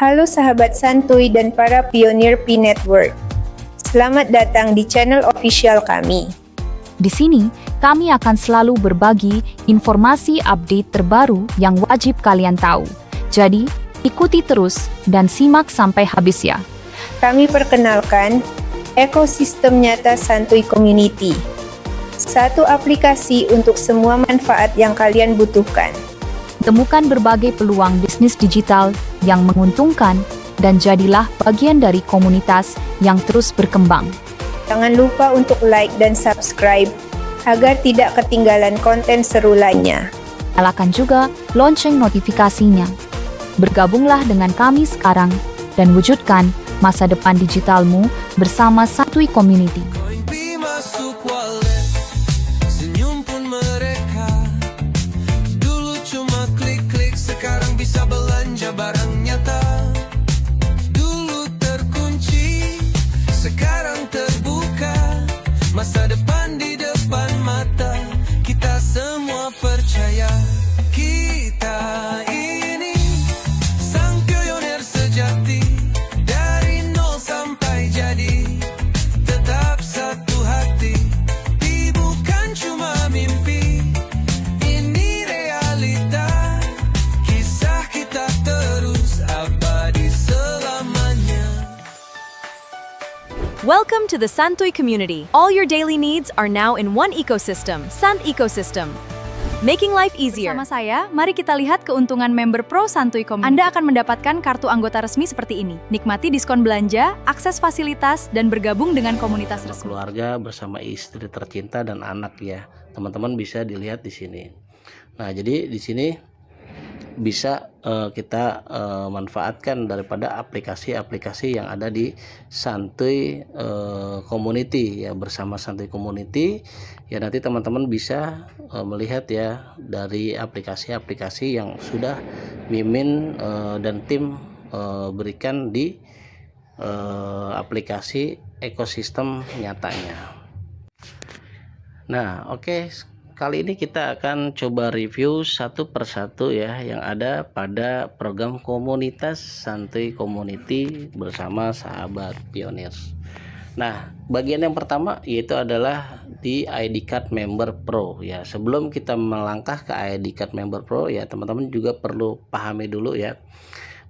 Halo sahabat santuy dan para pionir Pi Network. Selamat datang di channel official kami. Di sini, kami akan selalu berbagi informasi update terbaru yang wajib kalian tahu. Jadi, ikuti terus dan simak sampai habis ya. Kami perkenalkan ekosistem nyata Santuy Community. Satu aplikasi untuk semua manfaat yang kalian butuhkan. Temukan berbagai peluang bisnis digital yang menguntungkan dan jadilah bagian dari komunitas yang terus berkembang. Jangan lupa untuk like dan subscribe agar tidak ketinggalan konten seru lainnya. Nyalakan juga lonceng notifikasinya. Bergabunglah dengan kami sekarang dan wujudkan masa depan digitalmu bersama Santuy Community. Koin masuk wallet, senyum pun mereka. Dulu cuma klik-klik, sekarang bisa belanja barang nyata. Dulu terkunci, sekarang terbuka. Masa depan di depan mata, kita semua percaya. Kita ini sang pionir sejati, dari nol sampai jadi. Tetap satu hati, bukan cuma mimpi. Ini realita, kisah kita terus abadi selamanya. Welcome to the Santuy community. All your daily needs are now in one ecosystem, Sant Ecosystem. Making life easier. Bersama saya, mari kita lihat keuntungan member Pro Santuy Community. Anda akan mendapatkan kartu anggota resmi seperti ini. Nikmati diskon belanja, akses fasilitas, dan bergabung dengan komunitas resmi. Keluarga bersama istri tercinta dan anak ya. Teman-teman bisa dilihat di sini. Nah, jadi di sini bisa kita manfaatkan daripada aplikasi-aplikasi yang ada di Santuy Community ya. Bersama Santuy Community ya, nanti teman-teman bisa melihat ya dari aplikasi-aplikasi yang sudah Mimin dan tim berikan di aplikasi ekosistem nyatanya. Nah, oke. Kali ini kita akan coba review satu persatu ya yang ada pada program komunitas Santuy Community bersama sahabat pioners. Nah, bagian yang pertama yaitu adalah di ID Card Member Pro ya. Sebelum kita melangkah ke ID Card Member Pro ya, teman-teman juga perlu pahami dulu ya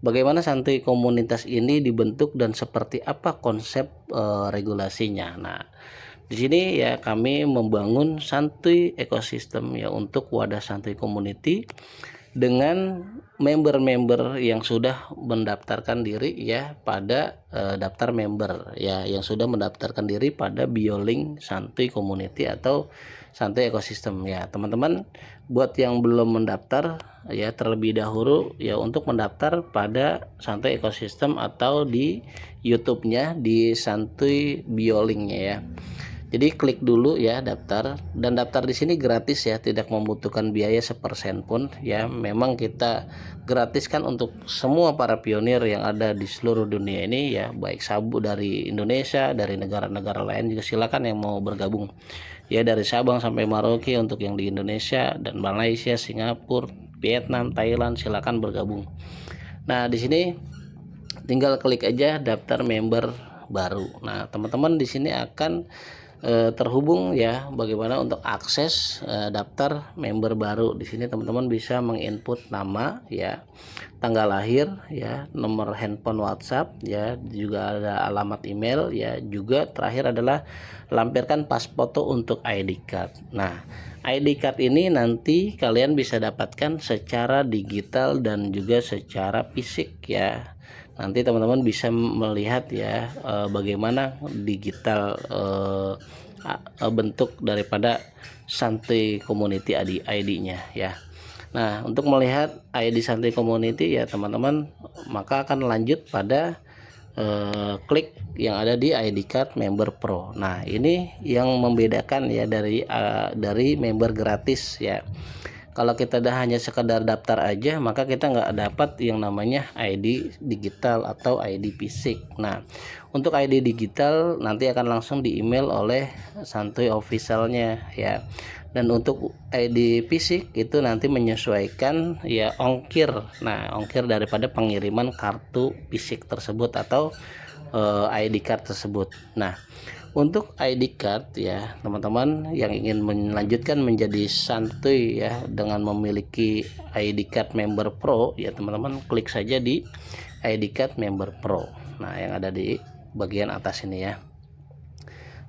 bagaimana Santuy Komunitas ini dibentuk dan seperti apa konsep regulasinya. Nah, di sini ya kami membangun Santuy Ekosistem ya untuk wadah Santuy Community dengan member-member yang sudah mendaftarkan diri ya pada daftar member ya, yang sudah mendaftarkan diri pada BioLink Santuy Community atau Santuy Ekosistem ya. Teman-teman buat yang belum mendaftar ya, terlebih dahulu ya untuk mendaftar pada Santuy Ekosistem atau di YouTube-nya di Santuy BioLink-nya ya. Jadi klik dulu ya daftar, dan daftar di sini gratis ya, tidak membutuhkan biaya sepersen pun ya. Memang kita gratiskan untuk semua para pionir yang ada di seluruh dunia ini ya, baik sabu dari Indonesia, dari negara-negara lain juga silakan yang mau bergabung. Ya dari Sabang sampai Merauke untuk yang di Indonesia, dan Malaysia, Singapura, Vietnam, Thailand silakan bergabung. Nah, di sini tinggal klik aja daftar member baru. Nah, teman-teman di sini akan terhubung ya bagaimana untuk akses daftar member baru. Di sini teman-teman bisa menginput nama ya, tanggal lahir ya, nomor handphone WhatsApp ya, juga ada alamat email ya, juga terakhir adalah lampirkan pas foto untuk ID card. Nah, ID card ini nanti kalian bisa dapatkan secara digital dan juga secara fisik ya. Nanti teman-teman bisa melihat ya bagaimana digital bentuk daripada Santuy Community ID-nya ya. Nah, untuk melihat ID Santuy Community ya teman-teman, maka akan lanjut pada klik yang ada di ID Card Member Pro. Nah, ini yang membedakan ya dari member gratis ya. Kalau kita hanya sekedar daftar aja, maka kita nggak dapat yang namanya ID digital atau ID fisik. Nah, untuk ID digital nanti akan langsung di email oleh Santuy officialnya ya. Dan untuk ID fisik itu nanti menyesuaikan ya ongkir. Nah, ongkir daripada pengiriman kartu fisik tersebut atau ID card tersebut. Nah, untuk ID card ya teman-teman yang ingin melanjutkan menjadi Santuy ya dengan memiliki ID card member pro ya teman-teman, klik saja di ID card member pro. Nah, yang ada di bagian atas ini ya.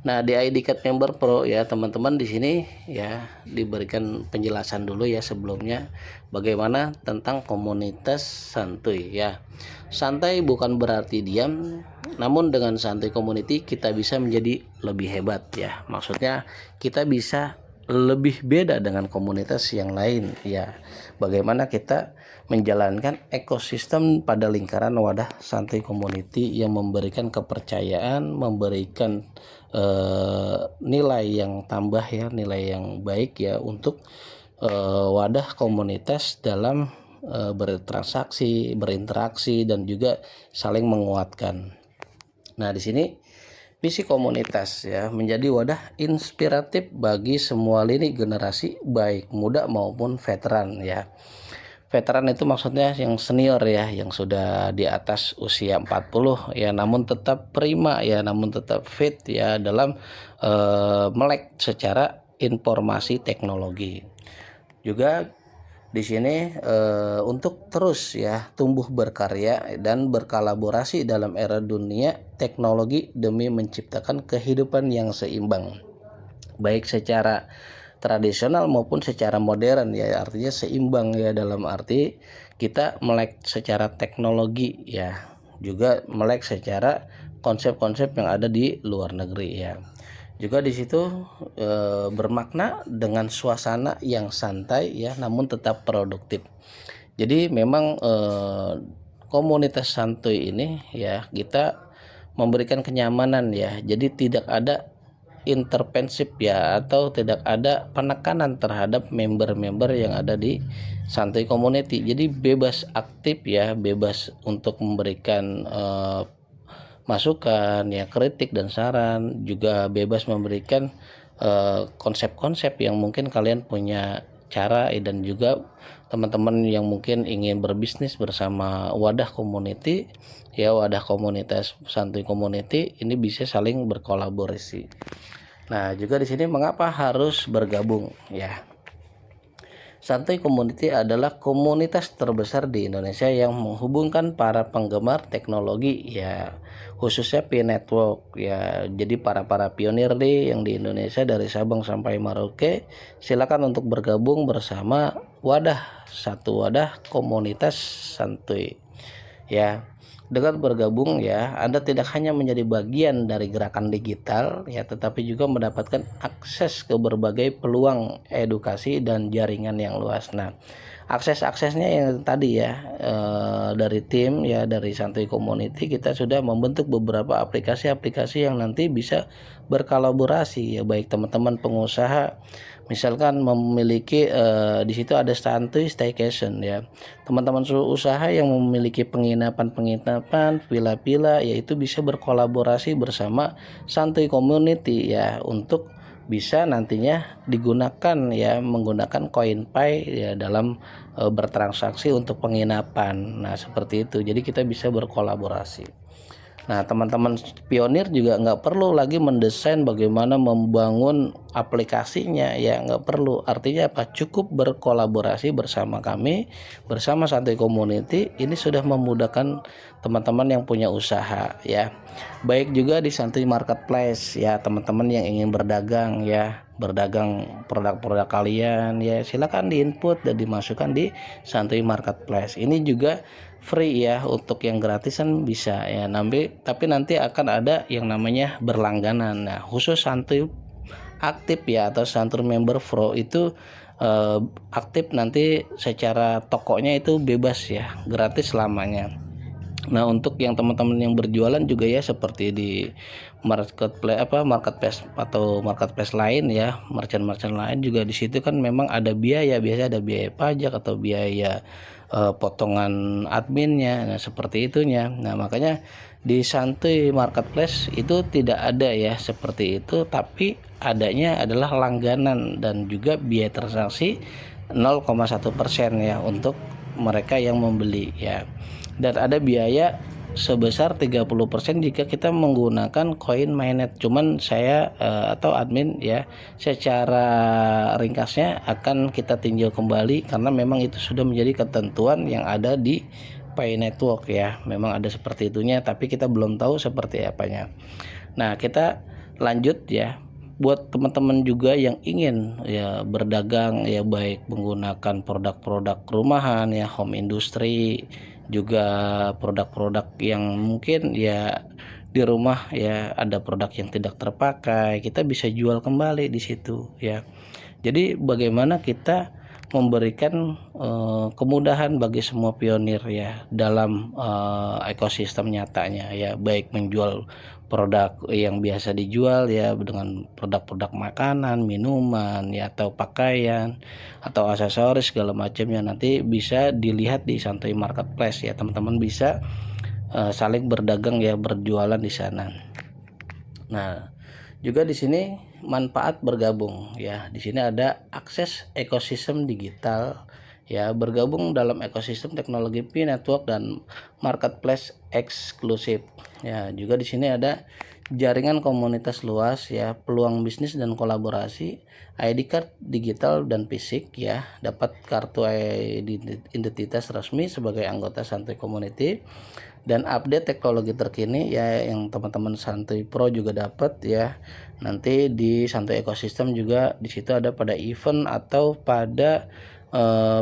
Nah, di ID card member pro ya teman-teman, di sini ya diberikan penjelasan dulu ya sebelumnya bagaimana tentang komunitas Santuy ya. Santai bukan berarti diam, namun dengan Santuy Community kita bisa menjadi lebih hebat ya. Maksudnya kita bisa lebih beda dengan komunitas yang lain ya. Bagaimana kita menjalankan ekosistem pada lingkaran wadah Santuy Community yang memberikan kepercayaan, memberikan nilai yang tambah ya, nilai yang baik ya untuk wadah komunitas dalam bertransaksi, berinteraksi dan juga saling menguatkan. Nah, di sini misi komunitas ya menjadi wadah inspiratif bagi semua lini generasi baik muda maupun veteran ya. Veteran itu maksudnya yang senior ya, yang sudah di atas usia 40 ya, namun tetap prima ya, namun tetap fit ya dalam melek secara informasi teknologi. Juga di sini untuk terus ya tumbuh berkarya dan berkolaborasi dalam era dunia teknologi demi menciptakan kehidupan yang seimbang baik secara tradisional maupun secara modern ya, artinya seimbang ya dalam arti kita melek secara teknologi ya, juga melek secara konsep-konsep yang ada di luar negeri ya. Juga di situ bermakna dengan suasana yang santai ya, namun tetap produktif. Jadi memang komunitas Santuy ini ya kita memberikan kenyamanan ya. Jadi tidak ada intervensif ya, atau tidak ada penekanan terhadap member-member yang ada di Santuy Community. Jadi bebas aktif ya, bebas untuk memberikan masukan ya, kritik dan saran, juga bebas memberikan konsep-konsep yang mungkin kalian punya cara dan juga teman-teman yang mungkin ingin berbisnis bersama wadah community ya, wadah komunitas Santuy Community ini bisa saling berkolaborasi. Nah, juga di sini mengapa harus bergabung ya. Santuy Community adalah komunitas terbesar di Indonesia yang menghubungkan para penggemar teknologi ya, khususnya P-Network ya. Jadi para pionir deh yang di Indonesia dari Sabang sampai Merauke, silakan untuk bergabung bersama satu wadah komunitas Santuy ya. Dengan bergabung ya, Anda tidak hanya menjadi bagian dari gerakan digital ya, tetapi juga mendapatkan akses ke berbagai peluang edukasi dan jaringan yang luas. Nah, akses-aksesnya yang tadi ya, dari tim ya, dari Santuy Community kita sudah membentuk beberapa aplikasi-aplikasi yang nanti bisa berkolaborasi ya, baik teman-teman pengusaha misalkan memiliki di situ ada Santuy Staycation ya, teman-teman usaha yang memiliki penginapan villa-villa yaitu bisa berkolaborasi bersama Santuy Community ya, untuk bisa nantinya digunakan ya, menggunakan CoinPay ya dalam bertransaksi untuk penginapan. Nah, seperti itu, jadi kita bisa berkolaborasi. Nah, teman-teman pionir juga nggak perlu lagi mendesain bagaimana membangun aplikasinya ya, nggak perlu. Artinya apa? Cukup berkolaborasi bersama kami, bersama Santuy Community. Ini sudah memudahkan teman-teman yang punya usaha ya. Baik juga di Santuy Marketplace ya, teman-teman yang ingin berdagang ya, berdagang produk-produk kalian ya, silakan diinput dan dimasukkan di Santuy Marketplace. Ini juga free ya, untuk yang gratisan bisa ya, tapi nanti akan ada yang namanya berlangganan. Nah, khusus Santuy aktif ya, atau Santuy Member Pro itu aktif nanti secara tokonya itu bebas ya, gratis selamanya. Nah, untuk yang teman-teman yang berjualan juga ya seperti di marketplace atau marketplace lain ya, merchant-merchant lain juga di situ kan memang ada biaya, biasanya ada biaya pajak atau biaya potongan adminnya. Nah, seperti itunya. Nah, makanya di Santuy Marketplace itu tidak ada ya seperti itu, tapi adanya adalah langganan dan juga biaya transaksi 0,1% ya untuk mereka yang membeli ya. Dan ada biaya sebesar 30% jika kita menggunakan koin mainnet. Cuman saya atau admin ya secara ringkasnya akan kita tinjau kembali karena memang itu sudah menjadi ketentuan yang ada di Pay Network ya. Memang ada seperti itunya, tapi kita belum tahu seperti apanya. Nah, kita lanjut ya. Buat teman-teman juga yang ingin ya berdagang ya, baik menggunakan produk-produk rumahan ya, home industry, juga produk-produk yang mungkin ya di rumah ya ada produk yang tidak terpakai, kita bisa jual kembali di situ ya. Jadi bagaimana kita memberikan kemudahan bagi semua pionir ya dalam ekosistem nyatanya ya, baik menjual produk yang biasa dijual ya dengan produk-produk makanan, minuman ya, atau pakaian atau aksesoris segala macamnya, nanti bisa dilihat di Santuy Marketplace ya. Teman-teman bisa saling berdagang ya, berjualan di sana. Nah, juga di sini manfaat bergabung ya. Di sini ada akses ekosistem digital ya, bergabung dalam ekosistem teknologi Pi Network dan marketplace eksklusif ya. Juga di sini ada jaringan komunitas luas ya, peluang bisnis dan kolaborasi, ID card digital dan fisik ya, dapat kartu identitas resmi sebagai anggota Santuy Community, dan update teknologi terkini ya yang teman-teman Santuy Pro juga dapat ya. Nanti di Santuy Ekosistem juga di situ ada pada event atau pada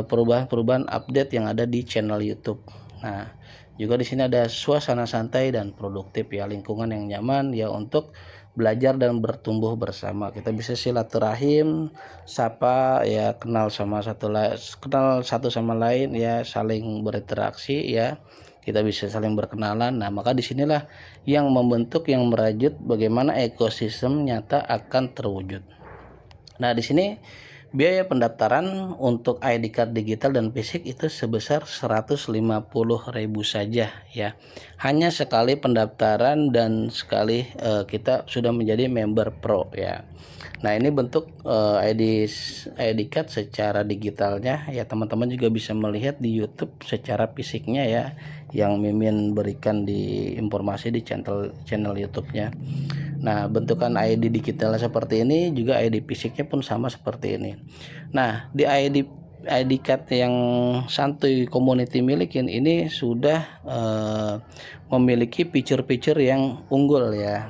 perubahan-perubahan update yang ada di channel YouTube. Nah, juga di sini ada suasana santai dan produktif ya, lingkungan yang nyaman ya untuk belajar dan bertumbuh bersama. Kita bisa silaturahim, sapa ya, kenal satu sama lain ya, saling berinteraksi ya. Kita bisa saling berkenalan. Nah, maka disinilah yang membentuk, yang merajut bagaimana ekosistem nyata akan terwujud. Nah, di sini biaya pendaftaran untuk ID card digital dan fisik itu sebesar 150.000 saja ya. Hanya sekali pendaftaran dan sekali kita sudah menjadi member pro ya. Nah, ini bentuk ID card secara digitalnya ya. Teman-teman juga bisa melihat di YouTube secara fisiknya ya, yang Mimin berikan di informasi di channel YouTube-nya. Nah, bentukan ID digital seperti ini, juga ID fisiknya pun sama seperti ini. Nah, di ID card yang Santuy Community milikin ini sudah memiliki fitur-fitur yang unggul ya.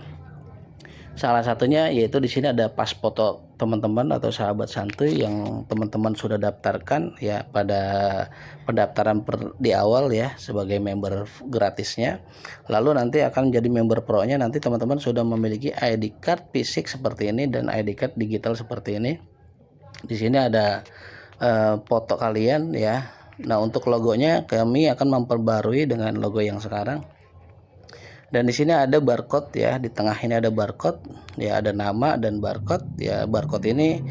Salah satunya yaitu di sini ada pas foto teman-teman atau sahabat Santuy yang teman-teman sudah daftarkan ya pada pendaftaran di awal ya sebagai member gratisnya. Lalu nanti akan jadi member pro-nya, nanti teman-teman sudah memiliki ID card fisik seperti ini dan ID card digital seperti ini. Di sini ada foto kalian ya. Nah, untuk logonya kami akan memperbarui dengan logo yang sekarang. Dan di sini ada barcode ya, di tengah ini ada barcode ya, ada nama dan barcode ya. Barcode ini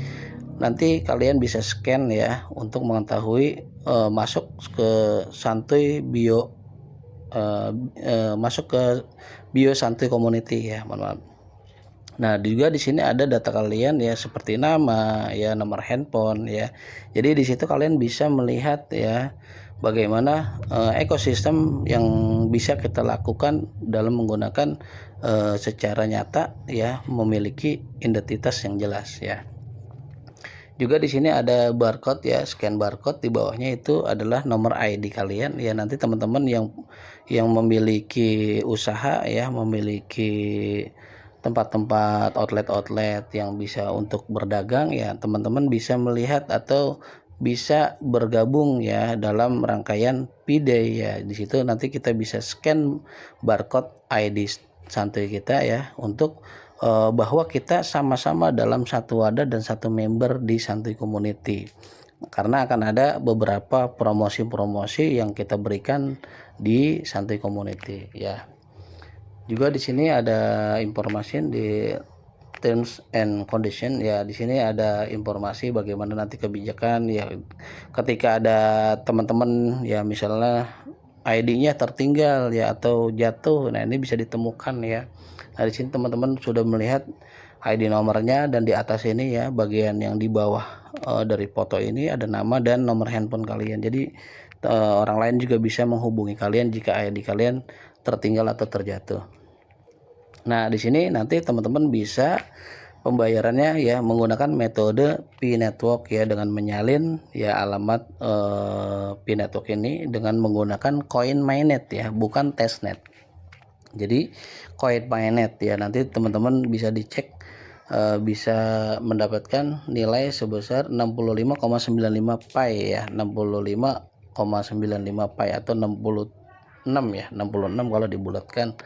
nanti kalian bisa scan ya untuk mengetahui masuk ke Santuy bio, masuk ke bio Santuy Community ya, mohon maaf. Nah, juga di sini ada data kalian ya, seperti nama ya, nomor handphone ya. Jadi di situ kalian bisa melihat ya bagaimana ekosistem yang bisa kita lakukan dalam menggunakan secara nyata ya, memiliki identitas yang jelas ya. Juga di sini ada barcode ya, scan barcode, di bawahnya itu adalah nomor ID kalian ya. Nanti teman-teman yang memiliki usaha ya, memiliki tempat-tempat outlet yang bisa untuk berdagang ya, teman-teman bisa melihat atau bisa bergabung ya dalam rangkaian P-Day ya. Di situ nanti kita bisa scan barcode ID Santuy kita ya, untuk bahwa kita sama-sama dalam satu wadah dan satu member di Santuy Community. karena akan ada beberapa promosi-promosi yang kita berikan di Santuy Community ya. Juga di sini ada informasi di terms and condition ya. Di sini ada informasi bagaimana nanti kebijakan ya ketika ada teman-teman ya misalnya ID-nya tertinggal ya atau jatuh. Nah, ini bisa ditemukan ya. Nah, di sini teman-teman sudah melihat ID nomornya, dan di atas ini ya bagian yang di bawah dari foto ini ada nama dan nomor handphone kalian. Jadi orang lain juga bisa menghubungi kalian jika ID kalian tertinggal atau terjatuh. Nah, di sini nanti teman-teman bisa pembayarannya ya menggunakan metode P-Network ya, dengan menyalin ya alamat P-Network ini dengan menggunakan Coin Mainnet ya, bukan Testnet. Jadi Coin Mainnet ya, nanti teman-teman bisa dicek bisa mendapatkan nilai sebesar 65,95 Pi ya, 65,95 Pi atau 66 ya, 66 kalau dibulatkan.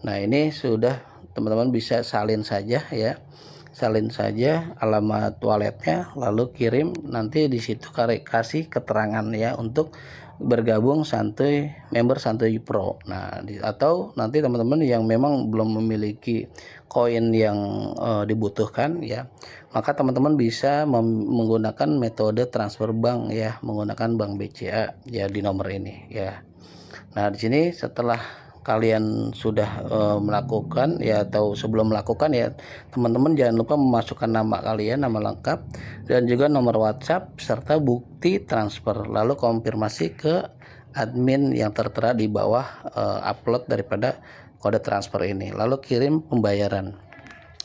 Nah, ini sudah teman-teman bisa salin saja ya, salin saja alamat walletnya, lalu kirim, nanti di situ kasih keterangan ya untuk bergabung Santuy, member Santuy Pro. Nah, atau nanti teman-teman yang memang belum memiliki koin yang dibutuhkan ya, maka teman-teman bisa menggunakan metode transfer bank ya, menggunakan bank BCA ya di nomor ini ya. Nah, di sini setelah kalian sudah melakukan ya, atau sebelum melakukan ya, teman-teman jangan lupa memasukkan nama kalian, nama lengkap, dan juga nomor WhatsApp serta bukti transfer, lalu konfirmasi ke admin yang tertera di bawah upload daripada kode transfer ini, lalu kirim pembayaran.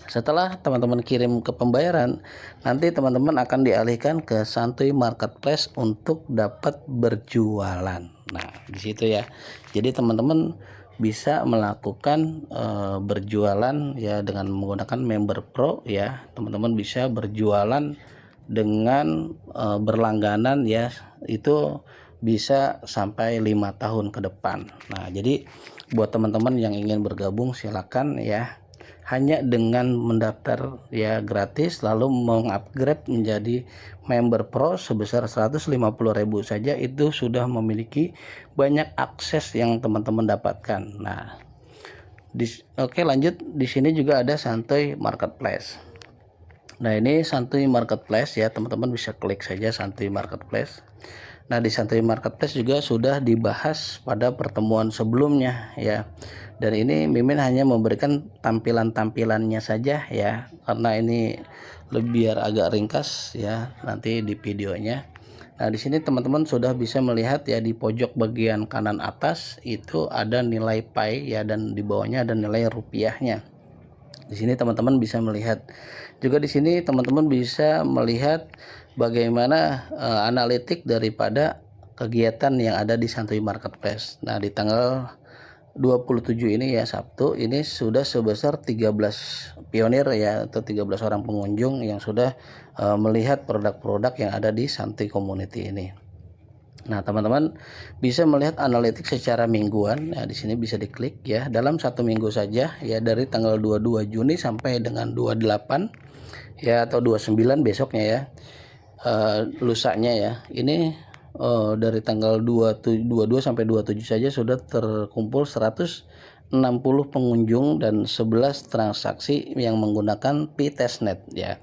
Setelah teman-teman kirim ke pembayaran, nanti teman-teman akan dialihkan ke Santuy Marketplace untuk dapat berjualan. Nah, di situ ya. Jadi teman-teman bisa melakukan berjualan ya dengan menggunakan member pro ya. Teman-teman bisa berjualan dengan berlangganan ya, itu bisa sampai 5 tahun ke depan. Nah, jadi buat teman-teman yang ingin bergabung silakan ya, hanya dengan mendaftar ya gratis lalu mengupgrade menjadi member pro sebesar 150.000 saja, itu sudah memiliki banyak akses yang teman-teman dapatkan. Nah, oke lanjut, di sini juga ada Santuy Marketplace. Nah, ini Santuy Marketplace ya, teman-teman bisa klik saja Santuy Marketplace. Nah, di Santuy Marketplace juga sudah dibahas pada pertemuan sebelumnya ya. Dan ini Mimin hanya memberikan tampilan-tampilannya saja ya, karena ini biar agak ringkas ya nanti di videonya. Nah, di sini teman-teman sudah bisa melihat ya, di pojok bagian kanan atas itu ada nilai Pi ya, dan di bawahnya ada nilai rupiahnya. Di sini teman-teman bisa melihat. Juga di sini teman-teman bisa melihat bagaimana analitik daripada kegiatan yang ada di Santuy Marketplace. Nah, di tanggal 27 ini ya, Sabtu ini sudah sebesar 13 pionir ya, atau 13 orang pengunjung yang sudah melihat produk-produk yang ada di Santuy Community ini. Nah, teman-teman bisa melihat analitik secara mingguan. Nah, di sini bisa diklik ya, dalam satu minggu saja ya, dari tanggal 22 Juni sampai dengan 28 ya, atau 29 besoknya ya, lusanya ya. Ini dari tanggal 22 sampai 27 saja sudah terkumpul 160 pengunjung dan 11 transaksi yang menggunakan P-Testnet ya.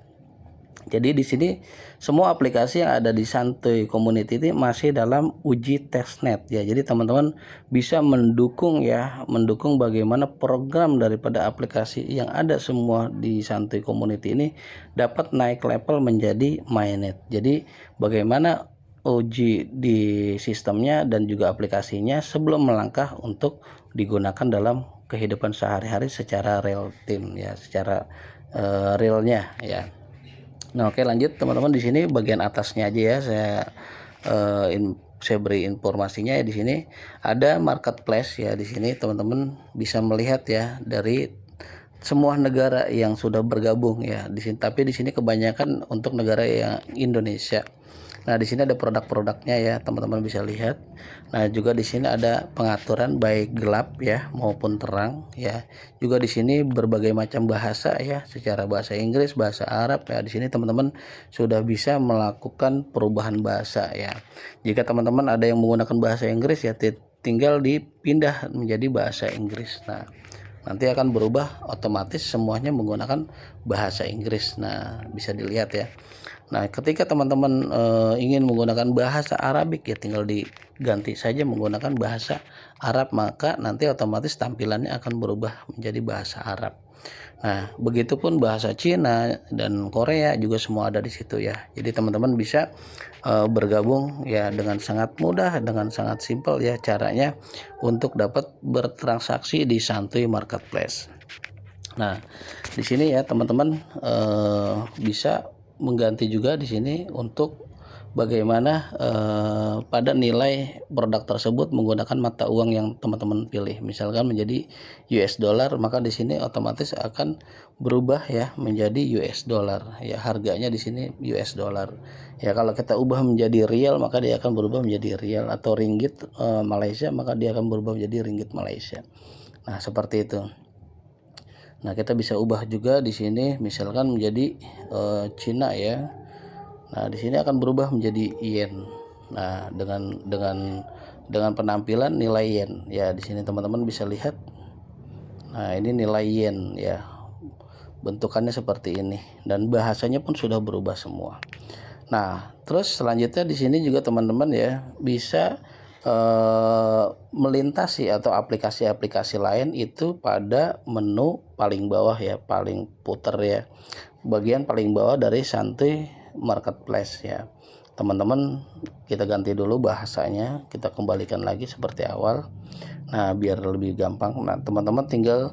Jadi di sini semua aplikasi yang ada di Santuy Community ini masih dalam uji testnet ya. Jadi teman-teman bisa mendukung ya, mendukung bagaimana program daripada aplikasi yang ada semua di Santuy Community ini dapat naik level menjadi mainnet. Jadi bagaimana uji di sistemnya dan juga aplikasinya sebelum melangkah untuk digunakan dalam kehidupan sehari-hari secara real time ya, secara realnya ya. Nah, oke lanjut teman-teman, di sini bagian atasnya aja ya saya beri informasinya ya. Di sini ada marketplace ya. Di sini teman-teman bisa melihat ya dari semua negara yang sudah bergabung ya di sini, tapi di sini kebanyakan untuk negara yang Indonesia. Nah, di sini ada produk-produknya ya, teman-teman bisa lihat. Nah, juga di sini ada pengaturan baik gelap ya maupun terang ya. Juga di sini berbagai macam bahasa ya, secara bahasa Inggris, bahasa Arab ya. Di sini teman-teman sudah bisa melakukan perubahan bahasa ya. Jika teman-teman ada yang menggunakan bahasa Inggris ya, tinggal dipindah menjadi bahasa Inggris. Nah, nanti akan berubah otomatis semuanya menggunakan bahasa Inggris. Nah, bisa dilihat ya. Nah, ketika teman-teman ingin menggunakan bahasa Arabik ya, tinggal diganti saja menggunakan bahasa Arab, maka nanti otomatis tampilannya akan berubah menjadi bahasa Arab. Nah, begitupun bahasa Cina dan Korea juga semua ada di situ ya. Jadi teman-teman bisa bergabung ya dengan sangat mudah, dengan sangat simpel ya caranya untuk dapat bertransaksi di Santuy Marketplace. Nah, di sini ya teman-teman bisa mengganti juga di sini untuk bagaimana pada nilai produk tersebut menggunakan mata uang yang teman-teman pilih. Misalkan menjadi US dollar, maka di sini otomatis akan berubah ya menjadi US dollar. Ya, harganya di sini US dollar. Ya, kalau kita ubah menjadi rial, maka dia akan berubah menjadi rial, atau ringgit Malaysia, maka dia akan berubah menjadi ringgit Malaysia. Nah, seperti itu. Nah, kita bisa ubah juga di sini misalkan menjadi Cina ya. Nah, di sini akan berubah menjadi yen. Nah, dengan penampilan nilai yen ya, di sini teman-teman bisa lihat. Nah, ini nilai yen ya. Bentukannya seperti ini dan bahasanya pun sudah berubah semua. Nah, terus selanjutnya di sini juga teman-teman ya bisa melintasi atau aplikasi-aplikasi lain itu pada menu paling bawah ya, paling puter ya, bagian paling bawah dari Santuy Marketplace ya. Teman-teman, kita ganti dulu bahasanya, kita kembalikan lagi seperti awal. Nah, biar lebih gampang. Nah, teman-teman tinggal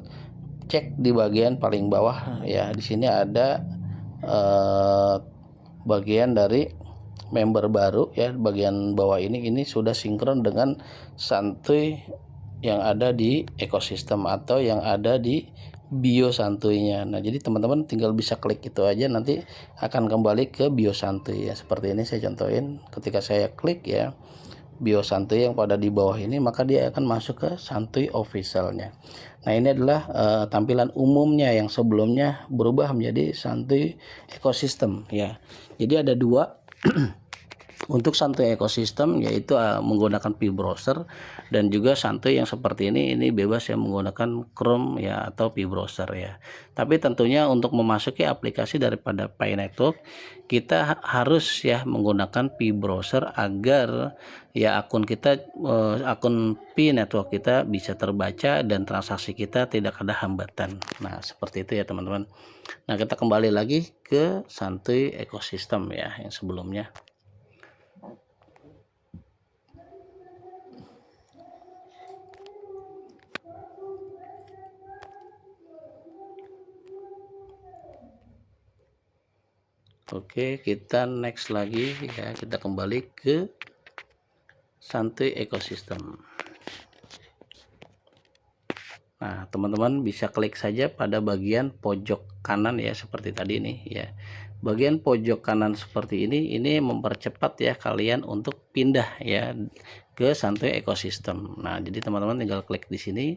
cek di bagian paling bawah ya. Di sini ada bagian dari member baru ya, bagian bawah ini sudah sinkron dengan Santuy yang ada di ekosistem atau yang ada di bio Santuynya. Nah, jadi teman-teman tinggal bisa klik itu aja, nanti akan kembali ke bio Santuy ya. Seperti ini saya contohin, ketika saya klik ya bio Santuy yang pada di bawah ini, maka dia akan masuk ke Santuy officialnya. Nah, ini adalah tampilan umumnya yang sebelumnya berubah menjadi Santuy ekosistem ya. Jadi ada dua untuk Santuy ekosistem, yaitu menggunakan P-browser, dan juga Santuy yang seperti ini bebas ya menggunakan Chrome ya atau P-browser ya. Tapi tentunya untuk memasuki aplikasi daripada Pi Network, kita harus ya menggunakan P-browser agar ya akun Pi Network kita bisa terbaca dan transaksi kita tidak ada hambatan. Nah, seperti itu ya teman-teman. Nah, kita kembali lagi ke Santuy ekosistem ya yang sebelumnya. Oke, kita next lagi ya, kita kembali ke Santuy ekosistem. Nah, teman-teman bisa klik saja pada bagian pojok kanan ya, seperti tadi nih ya. Bagian pojok kanan seperti ini mempercepat ya kalian untuk pindah ya ke Santuy ekosistem. Nah, jadi teman-teman tinggal klik di sini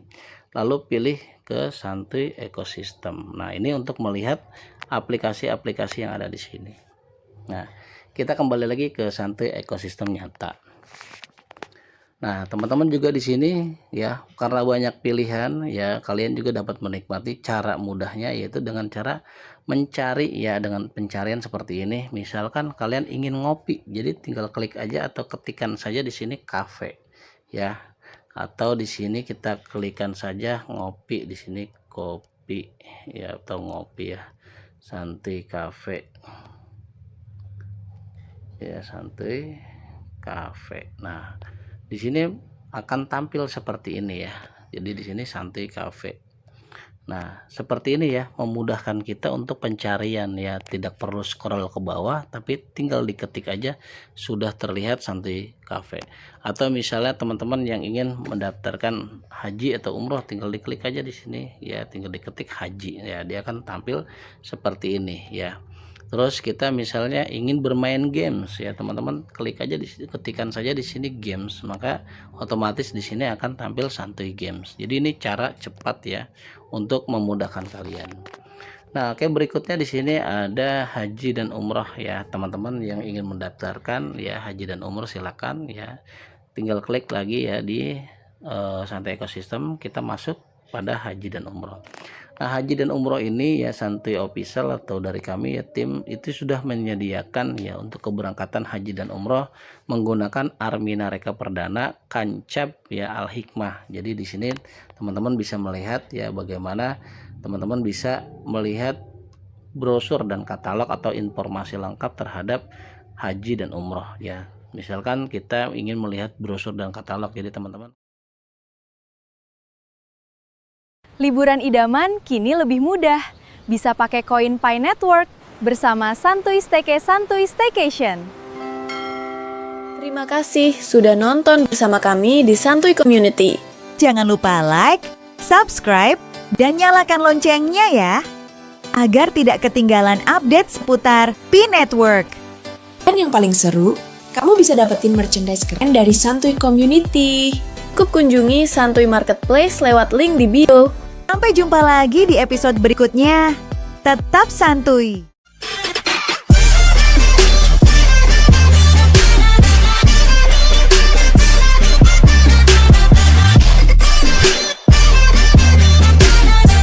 lalu pilih ke Santuy ekosistem. Nah, ini untuk melihat aplikasi-aplikasi yang ada di sini. Nah, kita kembali lagi ke Santuy ekosistem nyata. Nah, teman-teman juga di sini ya, karena banyak pilihan ya, kalian juga dapat menikmati cara mudahnya, yaitu dengan cara mencari ya, dengan pencarian seperti ini. Misalkan kalian ingin ngopi, jadi tinggal klik aja atau ketikkan saja di sini cafe ya, atau di sini kita klikkan saja ngopi, di sini kopi ya atau ngopi ya, Santuy Cafe ya, Santuy Cafe. Nah, di sini akan tampil seperti ini ya. Jadi di sini Santuy Cafe. Nah, seperti ini ya, memudahkan kita untuk pencarian ya, tidak perlu scroll ke bawah, tapi tinggal diketik aja sudah terlihat Santuy Cafe. Atau misalnya teman-teman yang ingin mendaftarkan haji atau umroh, tinggal diklik aja di sini ya, tinggal diketik haji ya, dia akan tampil seperti ini ya. Terus kita misalnya ingin bermain games ya teman-teman, klik aja ketikkan saja di sini games, maka otomatis di sini akan tampil Santuy Games. Jadi ini cara cepat ya untuk memudahkan kalian. Nah, oke, berikutnya di sini ada haji dan umroh ya teman-teman yang ingin mendaftarkan ya haji dan umroh, silakan ya. Tinggal klik lagi ya di Santuy Ekosistem, kita masuk pada haji dan umroh. Nah, haji dan umroh ini ya Santuy Official atau dari kami ya tim itu sudah menyediakan ya untuk keberangkatan haji dan umroh menggunakan Armina Reka Perdana Kancap ya Al Hikmah. Jadi di sini teman-teman bisa melihat ya bagaimana teman-teman bisa melihat brosur dan katalog atau informasi lengkap terhadap haji dan umroh ya. Misalkan kita ingin melihat brosur dan katalog, jadi teman-teman Liburan idaman kini lebih mudah. Bisa pakai koin Pi Network bersama Santuy Staycation. Terima kasih sudah nonton bersama kami di Santuy Community. Jangan lupa like, subscribe, dan nyalakan loncengnya ya, agar tidak ketinggalan update seputar Pi Network. Dan yang paling seru, kamu bisa dapetin merchandise keren dari Santuy Community. Cukup kunjungi Santuy Marketplace lewat link di bio. Sampai jumpa lagi di episode berikutnya. Tetap santuy!